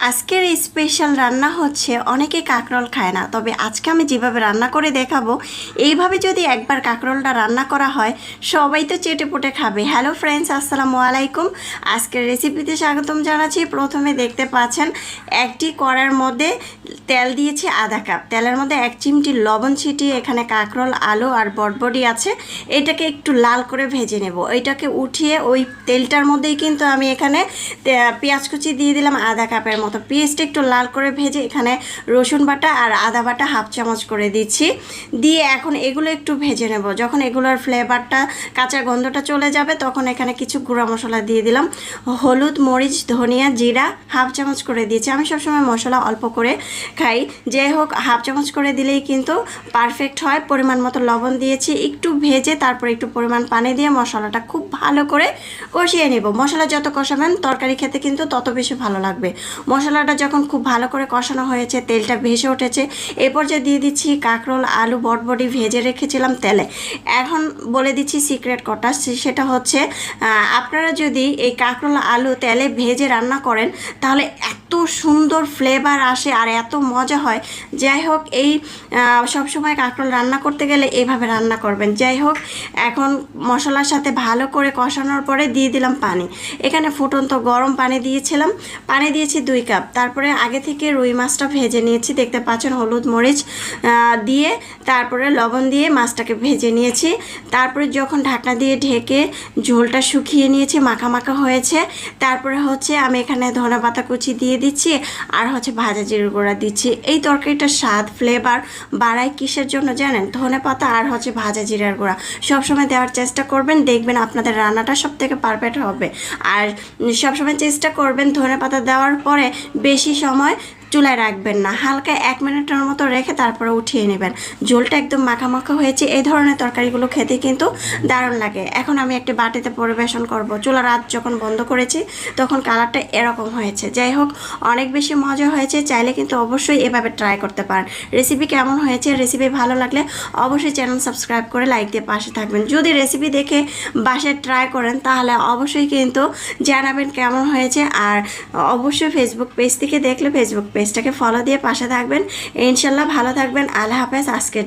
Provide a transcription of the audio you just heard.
আজকের স্পেশাল রান্না হচ্ছে অনেকে কাঁকরোল খায় না, তবে আজকে আমি যেভাবে রান্না করে দেখাবো এইভাবে যদি একবার কাঁকরোলটা রান্না করা হয় সবাই তো চেটেপুটে খাবে। হ্যালো ফ্রেন্ডস, আসসালামু আলাইকুম। আজকের রেসিপিতে স্বাগতম জানাচ্ছি। প্রথমে দেখতে পাচ্ছেন একটি কড়ার মধ্যে তেল দিয়েছি আধা কাপ। তেলের মধ্যে 1 চিমটি লবণ ছিটিয়ে এখানে কাঁকরোল, আলু আর বটবডি আছে, এটাকে একটু লাল করে ভেজে নেব। এটাকে উঠিয়ে ওই তেলটার মধ্যেই কিন্তু আমি এখানে পেঁয়াজ কুচি দিয়ে দিলাম আধা কাপের মতো। পেঁয়াজটা একটু লাল করে ভেজে এখানে রসুন বাটা আর আদা বাটা হাফ চামচ করে দিচ্ছি। দিয়ে এখন এগুলো একটু ভেজে নেব। যখন এগুলোর ফ্লেভারটা, কাঁচা গন্ধটা চলে যাবে তখন এখানে কিছু গুঁড়া মশলা দিয়ে দিলাম। হলুদ, মরিচ, ধনিয়া, জিরা হাফ চামচ করে দিয়েছি। আমি সবসময় মশলা অল্প করে খাই, যাই হোক হাফ চামচ করে দিলেই কিন্তু পারফেক্ট হয়। পরিমাণ মতো লবণ দিয়েছি, একটু ভেজে তারপর একটু পরিমাণ পানি দিয়ে মশলাটা খুব ভালো করে কষিয়ে নেব। মশলা যত কষাবেন তরকারি খেতে কিন্তু তত বেশি ভালো লাগবে। মশলাটা যখন খুব ভালো করে কষানো হয়েছে, তেলটা ভেসে উঠেছে, এ পর্যায়ে দিয়ে দিচ্ছি কাঁকরোল, আলু, বটবডি ভেজে রেখেছিলাম তেলে। এখন বলে দিচ্ছি সিক্রেট কথা, সেটা হচ্ছে আপনারা যদি এই কাঁকরোল, আলু তেলে ভেজে রান্না করেন তাহলে এত সুন্দর ফ্লেভার আসে আর এত মজা হয়। যাই হোক, এই সবসময় কাঁকরোল রান্না করতে গেলে এইভাবে রান্না করবেন। যাই হোক, এখন মশলার সাথে ভালো করে কষানোর পরে দিয়ে দিলাম পানি। এখানে ফুটন্ত গরম পানি দিয়েছিলাম, পানি দিয়েছি 2 কাপ। তারপরে আগে থেকে রুই মাছটা ভেজে নিয়েছি, দেখতে পাচ্ছেন হলুদ, মরিচ দিয়ে তারপরে লবণ দিয়ে মাছটাকে ভেজে নিয়েছি। তারপরে যখন ঢাকনা দিয়ে ঢেকে ঝোলটা শুকিয়ে নিয়েছি, মাখা মাখা হয়েছে, তারপরে হচ্ছে আমি এখানে ধনেপাতা কুচি দিয়ে দিচ্ছি আর হচ্ছে ভাজা জিরে গুঁড়া দিচ্ছি। এই তরকারিটার স্বাদ, ফ্লেভার বাড়ায় কিসের জন্য জানেন? ধনেপাতা আর হচ্ছে ভাজা জিরার গুঁড়া সবসময় দেওয়ার চেষ্টা করবেন, দেখবেন আপনাদের রান্নাটা সব থেকে পারফেক্ট হবে। আর সবসময় চেষ্টা করবেন ধনেপাতা দেওয়ার পরে বেশি সময় চুলায় রাখবেন না, হালকা 1 মিনিটের মতো রেখে তারপরে উঠিয়ে নেবেন। ঝোলটা একদম মাখা মাখা হয়েছে। এই ধরনের তরকারিগুলো খেতে কিন্তু দারুণ লাগে। এখন আমি একটা বাটিতে পরিবেশন করব। চুলার আঁচ যখন বন্ধ করেছি তখন কালারটা এরকম হয়েছে। যাই হোক, অনেক বেশি মজা হয়েছে। চাইলে কিন্তু অবশ্যই এভাবে ট্রাই করতে পারেন। রেসিপি কেমন হয়েছে? রেসিপি ভালো লাগলে অবশ্যই চ্যানেল সাবস্ক্রাইব করে লাইক দিয়ে পাশে থাকবেন। যদি রেসিপি দেখে বাসায় ট্রাই করেন তাহলে অবশ্যই কিন্তু জানাবেন কেমন হয়েছে। আর অবশ্যই ফেসবুক পেজ থেকে দেখলে ফেসবুক পেজটাকে ফলো দিয়ে পাশে থাকবেন। ইনশাল্লাহ ভালো থাকবেন। আল্লাহ হাফেজ। আজকের